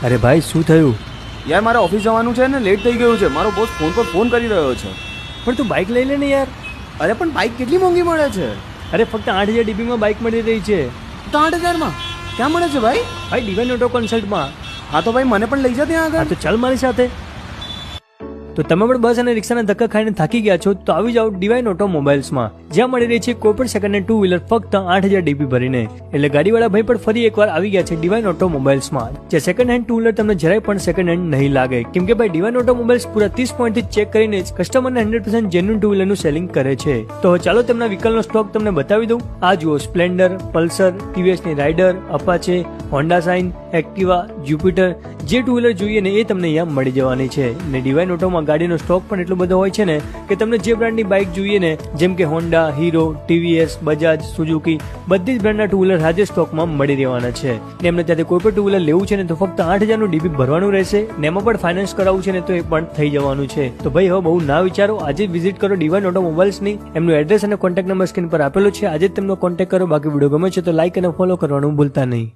અરે ભાઈ શું થયું? યાર મારે ઓફિસ જવાનું છે ને, લેટ થઈ ગયું છે. મારો બોસ ફોન પર ફોન કરી રહ્યો છે. પણ તું બાઇક લઈ લે ને યાર. અરે પણ બાઇક કેટલી મોંઘી મળે છે? અરે ફક્ત 8000 DP માં બાઇક મળી રહી છે. તો 8,000 ક્યાં મળે છે ભાઈ? ભાઈ ડિવાઇન ઓટો કન્સલ્ટમાં. હા તો ભાઈ મને પણ લઈ જા ત્યાં હા આગળ. તો ચાલ મારી સાથે. તો તમે પણ બસ અને રિક્ષાના ધક્કા ખાઈને થાકી ગયા છો તો આવી જાઓ ડિવાઇન ઓટોમોબાઈલ્સમાં, જ્યાં મળી રહી છે કોઈ પણ સેકન્ડ હેન્ડ ટુ વ્હીલર ફક્ત 8000 DP ભરીને. એટલે ગાડીવાળા ભાઈ પણ ફરી એકવાર આવી ગયા છે ડિવાઇન ઓટોમોબાઈલ્સમાં, જે સેકન્ડ હેન્ડ ટુ વ્હીલર તમને જરાય પણ સેકન્ડ હેન્ડ નહીં લાગે, કેમ કે ભાઈ ડિવાઇન ઓટોમોબાઈલ્સ પૂરા 30 પોઈન્ટથી ચેક કરીને જ કસ્ટમરને 100% જેન્યુઇન ટુ વ્હીલરનું સેલિંગ કરે છે. તો ચાલો તેમના વ્હીકલનો સ્ટોક તમને બતાવી દઉં. આ જુઓ સ્પ્લેન્ડર, પલ્સર, TVSની Raider, Apache, Honda Shine, Activa, Jupiter, જે ટુ વ્હીલર જોઈએ ને એ તમને અહીંયા મળી જવાની છે. ને ડિવાઇન ઓટોમાં ગાડીનો સ્ટોક પણ એટલો બધો હોય છે ને કે તમને જે બ્રાન્ડની બાઇક જોઈએ ને, જેમ કે Honda, hero, TVS, Bajaj, Suzuki, બધી જ બ્રાન્ડના ટુ વ્હીલર આજે સ્ટોકમાં મળી રહેવાના છે. ને એમને ત્યાંથી કોઈ પણ ટુ વ્હીલર લેવું છે ને તો ફક્ત 8000 DP ભરવાનું રહેશે, ને એમાં પણ ફાઇનાન્સ કરાવવું છે ને તો એ પણ થઈ જવાનું છે. તો ભાઈ હવે બહુ ના વિચારો, આજે વિઝિટ કરો ડિવાઇન ઓટોમોબાઈલ્સની. એમનું એડ્રેસ અને કોન્ટેક્ટ નંબર સ્ક્રીન પર આપેલો છે. આજે જ તેમનો કોન્ટેક્ટ કરો. બાકી વિડીયો ગમે છે તો લાઇક અને ફોલો કરવાનું ભૂલતા નહીં.